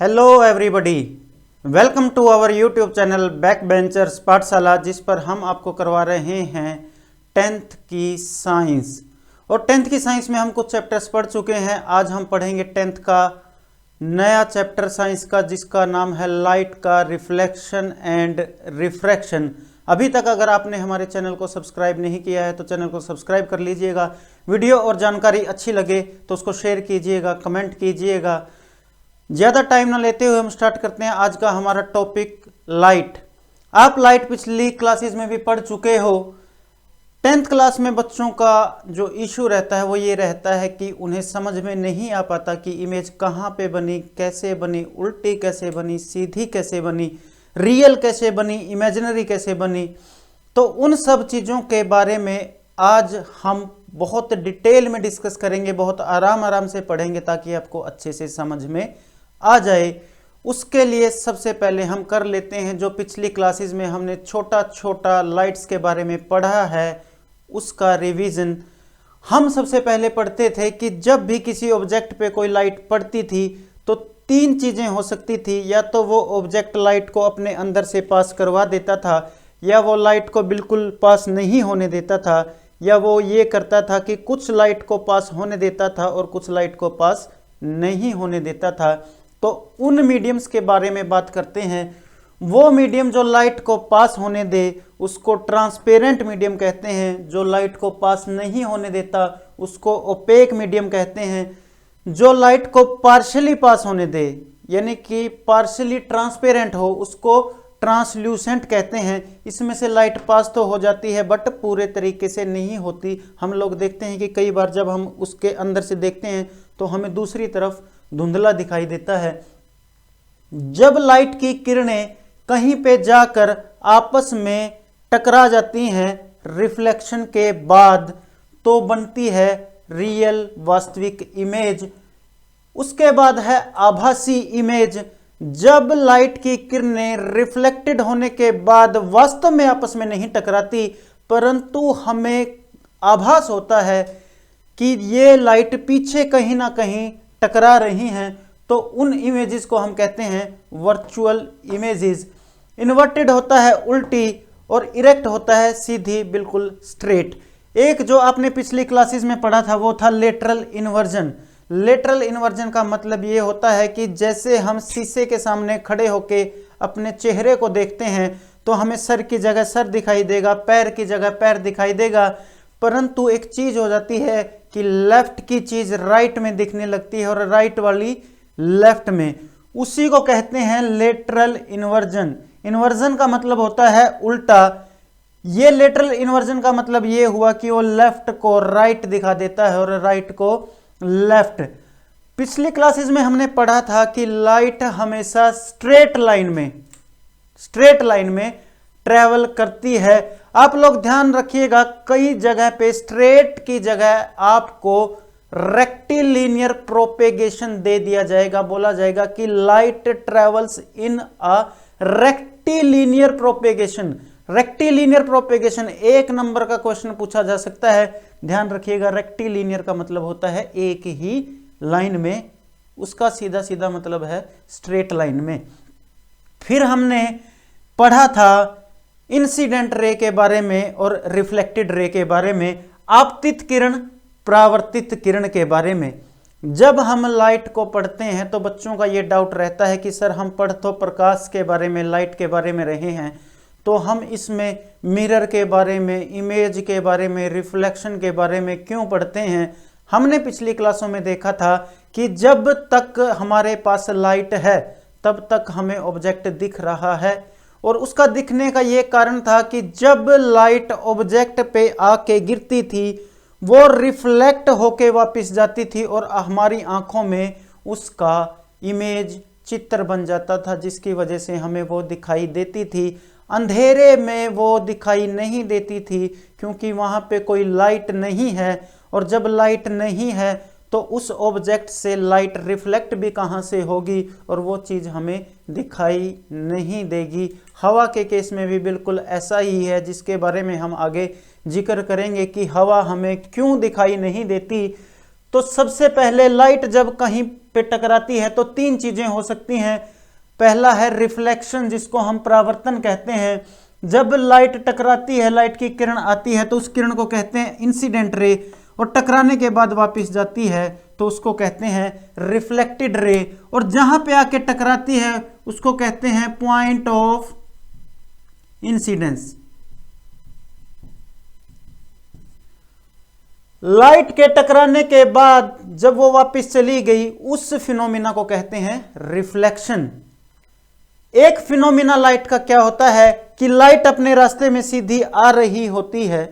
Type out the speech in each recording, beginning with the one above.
Hello everybody, welcome to our YouTube channel back benchers Pathshala, जिस पर हम आपको करवा रहे हैं 10th की साइंस। और 10th की साइंस में हम कुछ चैप्टर्स पढ़ चुके हैं। आज हम पढ़ेंगे 10th का नया चैप्टर साइंस का, जिसका नाम है लाइट का रिफ्लेक्शन एंड रिफ्रैक्शन। अभी तक अगर आपने हमारे चैनल को सब्सक्राइब नहीं किया है तो चैनल को सब्सक्राइब कर लीजिएगा। वीडियो और जानकारी अच्छी लगे तो उसको शेयर कीजिएगा, कमेंट कीजिएगा। ज़्यादा टाइम ना लेते हुए हम स्टार्ट करते हैं आज का हमारा टॉपिक लाइट। आप लाइट पिछली क्लासेस में भी पढ़ चुके हो। 10th क्लास में बच्चों का जो इशू रहता है वो ये रहता है कि उन्हें समझ में नहीं आ पाता कि इमेज कहाँ पे बनी, कैसे बनी, उल्टी कैसे बनी, सीधी कैसे बनी, रियल कैसे बनी, इमेजिनरी कैसे बनी। तो उन सब चीज़ों के बारे में आज हम बहुत डिटेल में डिस्कस करेंगे, बहुत आराम से पढ़ेंगे ताकि आपको अच्छे से समझ में आ जाए। उसके लिए सबसे पहले हम कर लेते हैं जो पिछली क्लासेस में हमने छोटा छोटा लाइट्स के बारे में पढ़ा है उसका रिवीजन। हम सबसे पहले पढ़ते थे कि जब भी किसी ऑब्जेक्ट पे कोई लाइट पड़ती थी तो तीन चीज़ें हो सकती थी। या तो वो ऑब्जेक्ट लाइट को अपने अंदर से पास करवा देता था, या वो लाइट को बिल्कुल पास नहीं होने देता था, या वो ये करता था कि कुछ लाइट को पास होने देता था और कुछ लाइट को पास नहीं होने देता था। तो उन मीडियम्स के बारे में बात करते हैं। वो मीडियम जो लाइट को पास होने दे उसको ट्रांसपेरेंट मीडियम कहते हैं। जो लाइट को पास नहीं होने देता उसको ओपेक मीडियम कहते हैं। जो लाइट को पार्शियली पास होने दे यानी कि पार्शियली ट्रांसपेरेंट हो उसको ट्रांसल्यूसेंट कहते हैं। इसमें से लाइट पास तो हो जाती है बट पूरे तरीके से नहीं होती। हम लोग देखते हैं कि कई बार जब हम उसके अंदर से देखते हैं तो हमें दूसरी तरफ धुंधला दिखाई देता है। जब लाइट की किरणें कहीं पे जाकर आपस में टकरा जाती हैं रिफ्लेक्शन के बाद तो बनती है रियल वास्तविक इमेज। उसके बाद है आभासी इमेज। जब लाइट की किरणें रिफ्लेक्टेड होने के बाद वास्तव में आपस में नहीं टकराती परंतु हमें आभास होता है कि ये लाइट पीछे कहीं ना कहीं टकरा रही हैं, तो उन इमेजेस को हम कहते हैं वर्चुअल इमेजेस। इन्वर्टेड होता है उल्टी और इरेक्ट होता है सीधी, बिल्कुल स्ट्रेट। एक जो आपने पिछली क्लासेस में पढ़ा था वो था लेटरल इन्वर्जन। लेटरल इन्वर्जन का मतलब ये होता है कि जैसे हम शीशे के सामने खड़े होके अपने चेहरे को देखते हैं तो हमें सर की जगह सर दिखाई देगा, पैर की जगह पैर दिखाई देगा, परंतु एक चीज हो जाती है कि लेफ्ट की चीज राइट में दिखने लगती है और राइट वाली लेफ्ट में। उसी को कहते हैं लेटरल इन्वर्जन। इन्वर्जन का मतलब होता है उल्टा। ये लेटरल इन्वर्जन का मतलब ये हुआ कि वो लेफ्ट को राइट दिखा देता है और राइट को लेफ्ट। पिछली क्लासेस में हमने पढ़ा था कि लाइट हमेशा स्ट्रेट लाइन में ट्रेवल करती है। आप लोग ध्यान रखिएगा, कई जगह पे स्ट्रेट की जगह आपको रेक्टिलिनियर प्रोपेगेशन दे दिया जाएगा। बोला जाएगा कि light travels in a rectilinear propagation. Rectilinear propagation एक नंबर का क्वेश्चन पूछा जा सकता है। ध्यान रखिएगा, रेक्टिलिनियर का मतलब होता है एक ही लाइन में, उसका सीधा सीधा मतलब है स्ट्रेट लाइन में। फिर हमने पढ़ा था इंसिडेंट रे के बारे में और रिफ्लेक्टेड रे के बारे में, आपतित किरण परावर्तित किरण के बारे में। जब हम लाइट को पढ़ते हैं तो बच्चों का ये डाउट रहता है कि सर हम पढ़ तो प्रकाश के बारे में, लाइट के बारे में रहे हैं, तो हम इसमें मिरर के बारे में, इमेज के बारे में, रिफ्लेक्शन के बारे में क्यों पढ़ते हैं। हमने पिछली क्लासों में देखा था कि जब तक हमारे पास लाइट है तब तक हमें ऑब्जेक्ट दिख रहा है, और उसका दिखने का ये कारण था कि जब लाइट ऑब्जेक्ट पे आके गिरती थी वो रिफ्लेक्ट होके वापस जाती थी और हमारी आंखों में उसका इमेज चित्र बन जाता था, जिसकी वजह से हमें वो दिखाई देती थी। अंधेरे में वो दिखाई नहीं देती थी क्योंकि वहाँ पे कोई लाइट नहीं है, और जब लाइट नहीं है तो उस ऑब्जेक्ट से लाइट रिफ्लेक्ट भी कहाँ से होगी और वो चीज़ हमें दिखाई नहीं देगी। हवा के केस में भी बिल्कुल ऐसा ही है, जिसके बारे में हम आगे जिक्र करेंगे कि हवा हमें क्यों दिखाई नहीं देती। तो सबसे पहले लाइट जब कहीं पे टकराती है तो तीन चीजें हो सकती हैं। पहला है रिफ्लेक्शन, जिसको हम परावर्तन कहते हैं। जब लाइट टकराती है, लाइट की किरण आती है तो उस किरण को कहते हैं इंसिडेंट रे, और टकराने के बाद वापस जाती है तो उसको कहते हैं रिफ्लेक्टेड रे, और जहां पे आके टकराती है उसको कहते हैं पॉइंट ऑफ इंसिडेंस। लाइट के टकराने के बाद जब वो वापस चली गई, उस फिनोमिना को कहते हैं रिफ्लेक्शन। एक फिनोमिना लाइट का क्या होता है कि लाइट अपने रास्ते में सीधी आ रही होती है,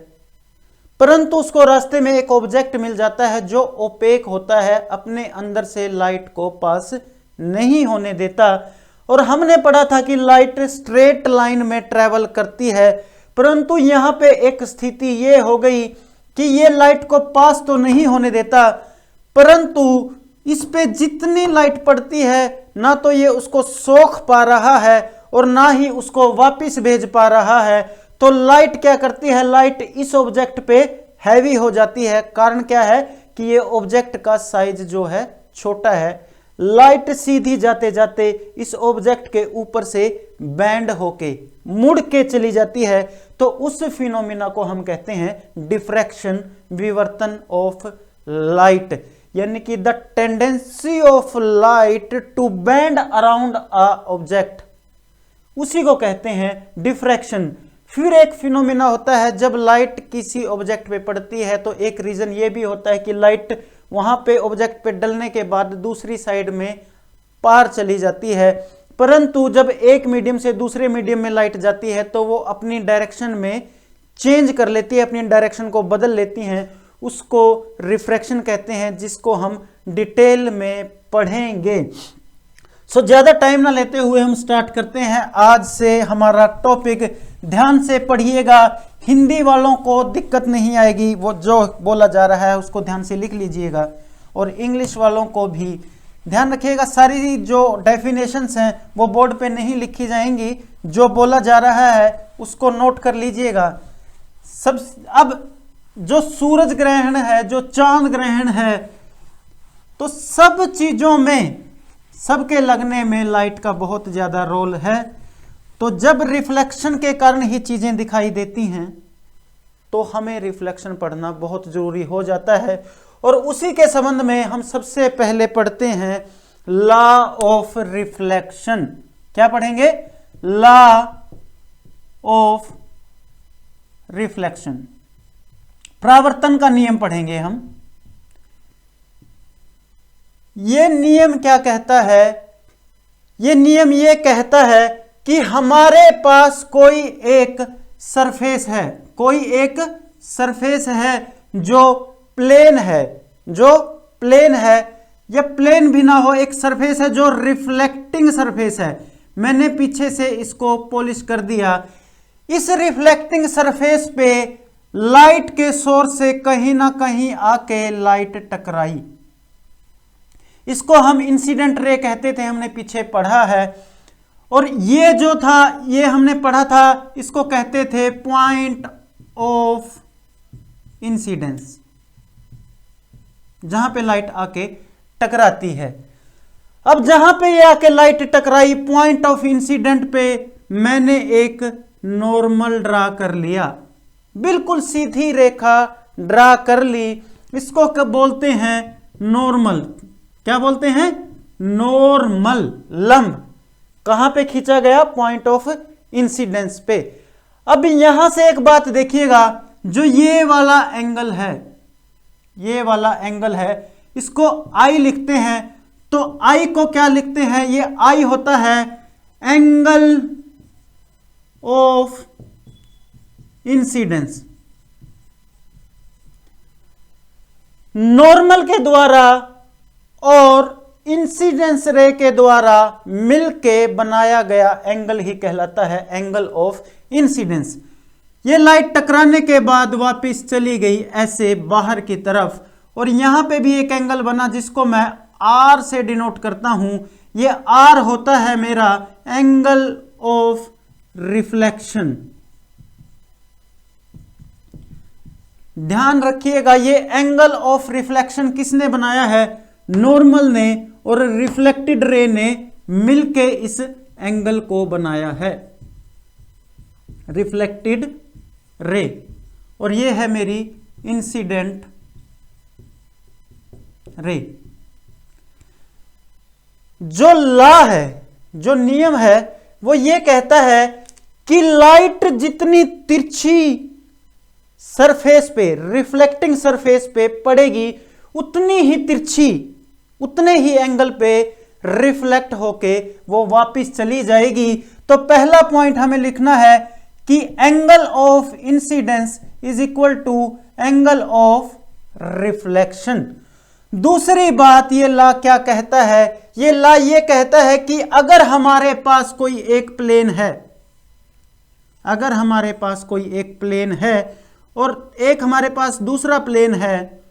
परंतु उसको रास्ते में एक ऑब्जेक्ट मिल जाता है जो ओपेक होता है, अपने अंदर से लाइट को पास नहीं होने देता। और हमने पढ़ा था कि लाइट स्ट्रेट लाइन में ट्रेवल करती है, परंतु यहां पे एक स्थिति ये हो गई कि ये लाइट को पास तो नहीं होने देता, परंतु इस पे जितनी लाइट पड़ती है ना तो ये उसको सोख पा रहा है और ना ही उसको वापस भेज पा रहा है। तो लाइट क्या करती है, लाइट इस ऑब्जेक्ट पे हैवी हो जाती है। कारण क्या है कि ये ऑब्जेक्ट का साइज जो है छोटा है। लाइट सीधी जाते जाते इस ऑब्जेक्ट के ऊपर से बैंड होके मुड़ के चली जाती है, तो उस फिनोमिना को हम कहते हैं डिफ्रैक्शन, विवर्तन ऑफ लाइट, यानी कि the tendency of light to bend around a object, उसी को कहते हैं डिफ्रैक्शन। फिर एक फिनोमिना होता है जब लाइट किसी ऑब्जेक्ट पे पड़ती है, तो एक रीजन ये भी होता है कि लाइट वहां पे ऑब्जेक्ट पे डलने के बाद दूसरी साइड में पार चली जाती है, परंतु जब एक मीडियम से दूसरे मीडियम में लाइट जाती है तो वो अपनी डायरेक्शन में चेंज कर लेती है, अपनी डायरेक्शन को बदल लेती हैं, उसको रिफ्रैक्शन कहते हैं, जिसको हम डिटेल में पढ़ेंगे। सो ज्यादा टाइम ना लेते हुए हम स्टार्ट करते हैं आज से हमारा टॉपिक। ध्यान से पढ़िएगा, हिंदी वालों को दिक्कत नहीं आएगी, वो जो बोला जा रहा है उसको ध्यान से लिख लीजिएगा, और इंग्लिश वालों को भी ध्यान रखिएगा। सारी जो डेफिनेशंस हैं वो बोर्ड पे नहीं लिखी जाएंगी, जो बोला जा रहा है उसको नोट कर लीजिएगा। अब जो सूरज ग्रहण है, जो चांद ग्रहण है, तो सब चीजों में, सबके लगने में लाइट का बहुत ज्यादा रोल है। तो जब रिफ्लेक्शन के कारण ही चीजें दिखाई देती हैं तो हमें रिफ्लेक्शन पढ़ना बहुत जरूरी हो जाता है, और उसी के संबंध में हम सबसे पहले पढ़ते हैं लॉ ऑफ रिफ्लेक्शन। क्या पढ़ेंगे? लॉ ऑफ रिफ्लेक्शन, परावर्तन का नियम पढ़ेंगे हम। ये नियम क्या कहता है? ये नियम ये कहता है कि हमारे पास कोई एक सरफेस है, कोई एक सरफेस है जो प्लेन है, जो प्लेन है, या प्लेन भी ना हो, एक सरफेस है जो रिफ्लेक्टिंग सरफेस है। मैंने पीछे से इसको पॉलिश कर दिया। इस रिफ्लेक्टिंग सरफेस पे लाइट के सोर्स से कहीं ना कहीं आके लाइट टकराई, इसको हम इंसिडेंट रे कहते थे, हमने पीछे पढ़ा है। और ये जो था, ये हमने पढ़ा था, इसको कहते थे पॉइंट ऑफ इंसिडेंस, जहां पे लाइट आके टकराती है। अब जहां पे ये आके लाइट टकराई, पॉइंट ऑफ इंसिडेंट पे मैंने एक नॉर्मल ड्रा कर लिया, बिल्कुल सीधी रेखा ड्रा कर ली। इसको कब बोलते हैं? नॉर्मल। क्या बोलते हैं? नॉर्मल। लंब कहां पे खींचा गया? पॉइंट ऑफ इंसिडेंस पे। अब यहां से एक बात देखिएगा, जो ये वाला एंगल है, ये वाला एंगल है, इसको आई लिखते हैं। तो आई को क्या लिखते हैं? ये आई होता है एंगल ऑफ इंसिडेंस। नॉर्मल के द्वारा और इंसिडेंस रे के द्वारा मिलके बनाया गया एंगल ही कहलाता है एंगल ऑफ इंसिडेंस। ये लाइट टकराने के बाद वापस चली गई ऐसे बाहर की तरफ, और यहां पे भी एक एंगल बना जिसको मैं आर से डिनोट करता हूं। ये आर होता है मेरा एंगल ऑफ रिफ्लेक्शन। ध्यान रखिएगा, ये एंगल ऑफ रिफ्लेक्शन किसने बनाया है? नॉर्मल ने। और रिफ्लेक्टेड रे ने मिलके इस एंगल को बनाया है, रिफ्लेक्टेड रे। और ये है मेरी इंसिडेंट रे। जो लॉ है, जो नियम है, वो ये कहता है कि लाइट जितनी तिरछी सरफेस पे, रिफ्लेक्टिंग सरफेस पे पड़ेगी, उतनी ही तिरछी, उतने ही एंगल पे रिफ्लेक्ट होके वो वापस चली जाएगी। तो पहला पॉइंट हमें लिखना है कि angle of incidence is equal to angle of reflection. दूसरी बात ये लॉ क्या कहता है, ये लॉ ये कहता है कि अगर हमारे पास कोई एक प्लेन है, अगर हमारे पास कोई एक प्लेन है और एक हमारे पास दूसरा प्लेन है,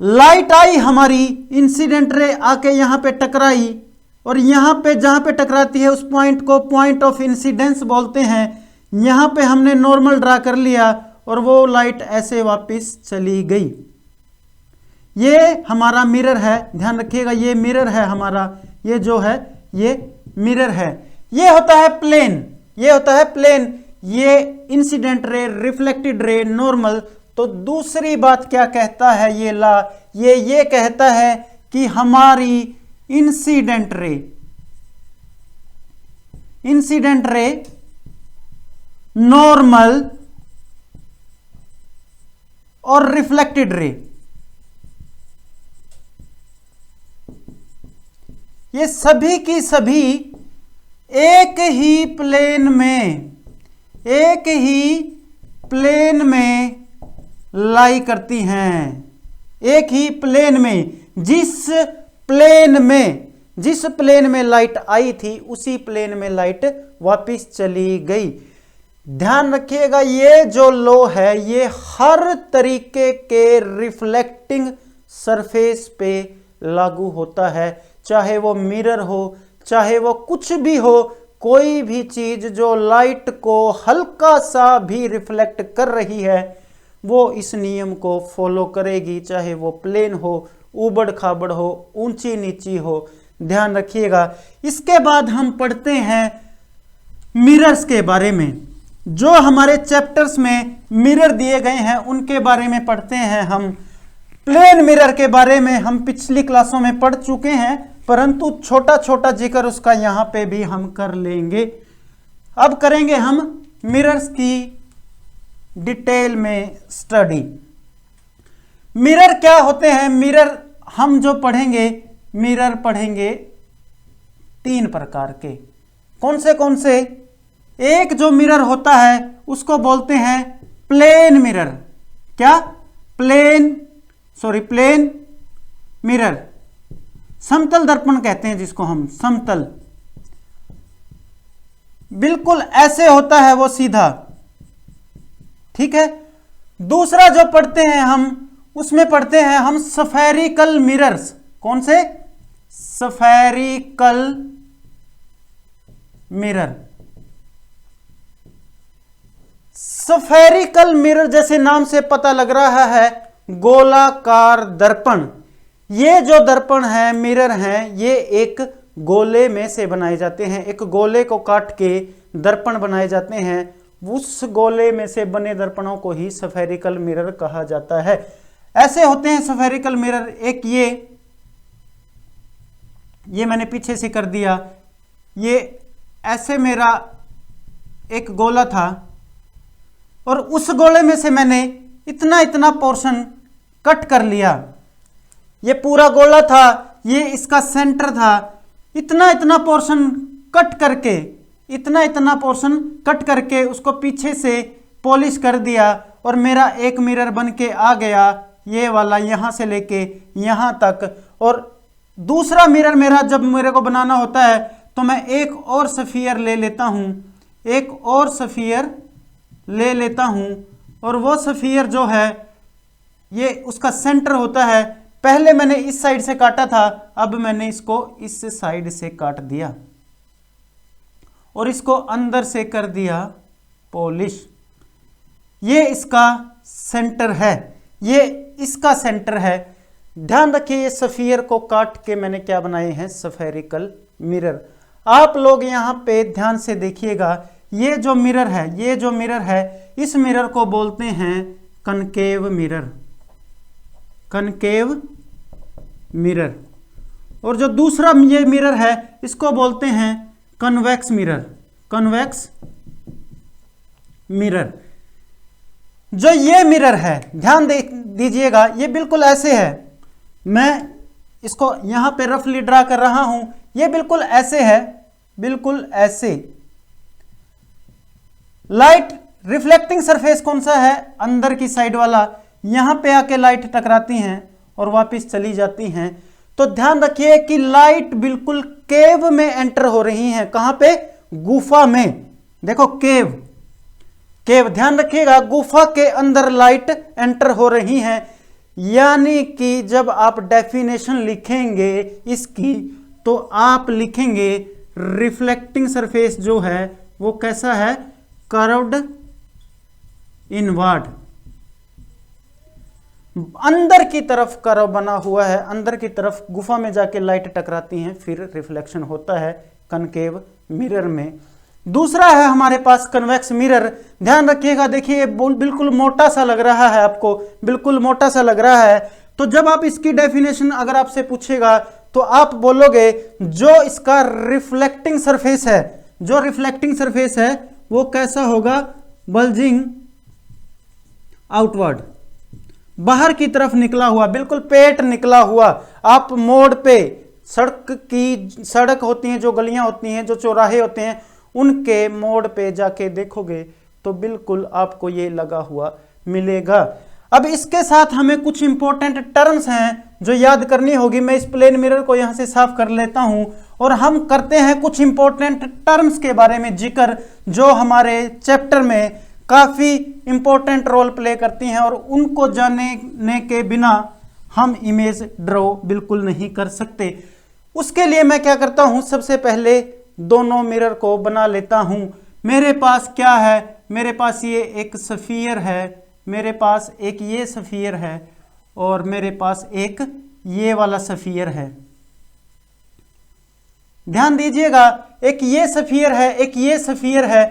लाइट आई हमारी, इंसिडेंट रे आके यहां पे टकराई, और यहां पे जहां पे टकराती है उस पॉइंट को पॉइंट ऑफ इंसिडेंस बोलते हैं। यहां पे हमने नॉर्मल ड्रा कर लिया और वो लाइट ऐसे वापस चली गई। ये हमारा मिरर है, ध्यान रखिएगा, ये मिरर है हमारा, ये जो है ये मिरर है। ये होता है प्लेन, ये होता है प्लेन, ये incident ray, reflected ray, normal. तो दूसरी बात क्या कहता है ये लॉ, ये कहता है कि हमारी इंसिडेंट रे नॉर्मल और रिफ्लेक्टेड रे, ये सभी की सभी एक ही प्लेन में लाई करती हैं, एक ही प्लेन में। जिस प्लेन में लाइट आई थी उसी प्लेन में लाइट वापस चली गई। ध्यान रखिएगा, ये जो लॉ है ये हर तरीके के रिफ्लेक्टिंग सरफेस पे लागू होता है, चाहे वो मिरर हो, चाहे वो कुछ भी हो। कोई भी चीज जो लाइट को हल्का सा भी रिफ्लेक्ट कर रही है वो इस नियम को फॉलो करेगी, चाहे वो प्लेन हो, ऊबड़ खाबड़ हो, ऊंची नीची हो। ध्यान रखिएगा। इसके बाद हम पढ़ते हैं मिरर्स के बारे में। जो हमारे चैप्टर्स में मिरर दिए गए हैं उनके बारे में पढ़ते हैं हम। प्लेन मिरर के बारे में हम पिछली क्लासों में पढ़ चुके हैं, परंतु छोटा छोटा जिक्र उसका यहां पे भी हम कर लेंगे। अब करेंगे हम मिरर्स की डिटेल में स्टडी। मिरर क्या होते हैं? मिरर हम जो पढ़ेंगे, मिरर पढ़ेंगे तीन प्रकार के। कौन से? एक जो मिरर होता है उसको बोलते हैं प्लेन मिरर। क्या? Plane mirror. समतल दर्पण कहते हैं जिसको हम, समतल, बिल्कुल ऐसे होता है वो सीधा, ठीक है। दूसरा जो पढ़ते हैं हम, उसमें पढ़ते हैं हम स्फेरिकल मिरर्स। कौन से? Spherical mirror. स्फेरिकल मिरर जैसे नाम से पता लग रहा है, गोलाकार दर्पण। ये जो दर्पण है, मिरर हैं, ये एक गोले में से बनाए जाते हैं। एक गोले को काट के दर्पण बनाए जाते हैं। उस गोले में से बने दर्पणों को ही स्फेरिकल मिरर कहा जाता है। ऐसे होते हैं स्फेरिकल मिरर। एक ये मैंने पीछे से कर दिया। ये ऐसे मेरा एक गोला था और उस गोले में से मैंने इतना पोर्शन कट कर लिया। ये पूरा गोला था, ये इसका सेंटर था। इतना पोर्शन कट करके उसको पीछे से पॉलिश कर दिया और मेरा एक मिरर बन के आ गया, ये वाला, यहां से लेके यहां तक। और दूसरा मिरर मेरा जब मेरे को बनाना होता है तो मैं एक और स्फीयर ले लेता हूं, और वो स्फीयर जो है ये उसका सेंटर होता है। पहले मैंने इस साइड से काटा था, अब मैंने इसको इस साइड से काट दिया और इसको अंदर से कर दिया पॉलिश। ये इसका सेंटर है। ये इसका सेंटर है। ध्यान रखिए ये सफियर को काट के मैंने क्या बनाए हैं, स्फेरिकल मिरर। आप लोग यहां पे ध्यान से देखिएगा, ये जो मिरर है, इस मिरर को बोलते हैं कनकेव मिरर, कनकेव मिरर। और जो दूसरा ये मिरर है इसको बोलते हैं कन्वेक्स मिरर, कन्वेक्स मिरर। जो ये मिरर है ध्यान दीजिएगा, ये बिल्कुल ऐसे है, मैं इसको यहां पे रफली ड्रा कर रहा हूं, ये बिल्कुल ऐसे है, बिल्कुल ऐसे। लाइट रिफ्लेक्टिंग सरफेस कौन सा है, अंदर की साइड वाला, यहां पे आके लाइट टकराती हैं और वापस चली जाती हैं। तो ध्यान रखिए कि लाइट बिल्कुल केव में एंटर हो रही है। कहां पे, गुफा में। देखो केव, केव ध्यान रखिएगा, गुफा के अंदर लाइट एंटर हो रही है। यानी कि जब आप डेफिनेशन लिखेंगे इसकी, तो आप लिखेंगे रिफ्लेक्टिंग सरफेस जो है वो कैसा है, कर्व्ड इनवर्ड, अंदर की तरफ कर्व बना हुआ है, अंदर की तरफ गुफा में जाके लाइट टकराती हैं, फिर रिफ्लेक्शन होता है कनकेव मिरर में। दूसरा है हमारे पास कन्वेक्स मिरर। ध्यान रखिएगा, देखिए बिल्कुल मोटा सा लग रहा है आपको, बिल्कुल मोटा सा लग रहा है। तो जब आप इसकी डेफिनेशन अगर आपसे पूछेगा तो आप बोलोगे जो इसका रिफ्लेक्टिंग सरफेस है, जो रिफ्लेक्टिंग सरफेस है वो कैसा होगा, बल्जिंग आउटवर्ड, बाहर की तरफ निकला हुआ, बिल्कुल पेट निकला हुआ। आप मोड़ पे सड़क होती हैं, जो गलियां होती हैं, जो चौराहे होते हैं, उनके मोड़ पे जाके देखोगे तो बिल्कुल आपको ये लगा हुआ मिलेगा। अब इसके साथ हमें कुछ इंपॉर्टेंट टर्म्स हैं जो याद करनी होगी। मैं इस प्लेन मिरर को यहां से साफ कर लेता हूं और हम करते हैं कुछ इंपॉर्टेंट टर्म्स के बारे में जिक्र, जो हमारे चैप्टर में काफी इंपॉर्टेंट रोल प्ले करती हैं और उनको जानने के बिना हम इमेज ड्रॉ बिल्कुल नहीं कर सकते। उसके लिए मैं क्या करता हूं, सबसे पहले दोनों मिरर को बना लेता हूं। मेरे पास क्या है, मेरे पास ये एक स्फीयर है, मेरे पास एक ये स्फीयर है और मेरे पास एक ये वाला स्फीयर है। ध्यान दीजिएगा, एक ये स्फीयर है, एक ये स्फीयर है।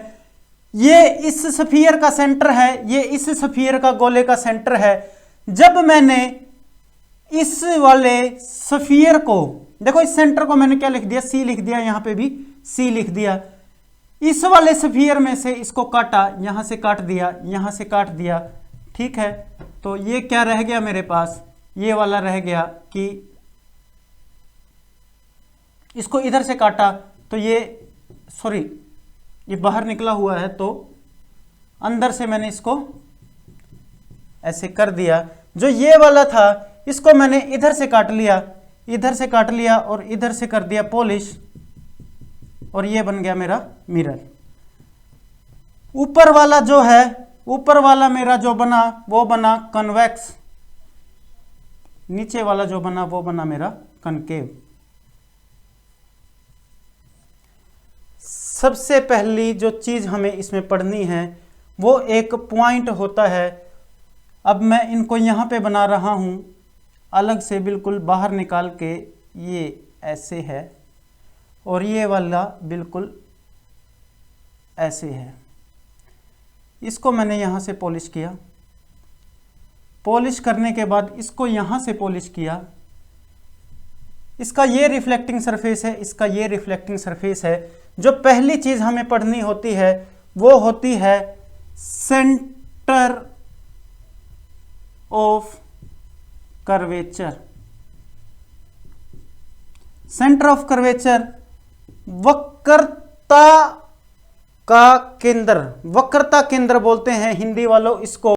ये इस स्फीयर का सेंटर है, ये इस स्फीयर का गोले का सेंटर है। जब मैंने इस वाले स्फीयर को, देखो इस सेंटर को मैंने क्या लिख दिया, सी लिख दिया, यहां पे भी सी लिख दिया। इस वाले स्फीयर में से इसको काटा, यहां से काट दिया, यहां से काट दिया, ठीक है। तो ये क्या रह गया मेरे पास, ये वाला रह गया कि इसको इधर से काटा तो ये, सॉरी ये बाहर निकला हुआ है, तो अंदर से मैंने इसको ऐसे कर दिया। जो ये वाला था इसको मैंने इधर से काट लिया, इधर से काट लिया और इधर से कर दिया पॉलिश, और ये बन गया मेरा मिरर। ऊपर वाला जो है, ऊपर वाला मेरा जो बना वो बना कन्वेक्स, नीचे वाला जो बना वो बना मेरा कनकेव। सबसे पहली जो चीज हमें इसमें पढ़नी है वो एक पॉइंट होता है। अब मैं इनको यहां पे बना रहा हूं अलग से, बिल्कुल बाहर निकाल के, ये ऐसे है और ये वाला बिल्कुल ऐसे है। इसको मैंने यहां से पॉलिश किया, पॉलिश करने के बाद इसको यहां से पॉलिश किया। इसका ये रिफ्लेक्टिंग सरफेस है, इसका ये रिफ्लेक्टिंग सरफेस है। जो पहली चीज हमें पढ़नी होती है वो होती है centre of curvature. Centre of curvature, वक्रता का केंद्र, वक्रता केंद्र बोलते हैं हिंदी वालों इसको।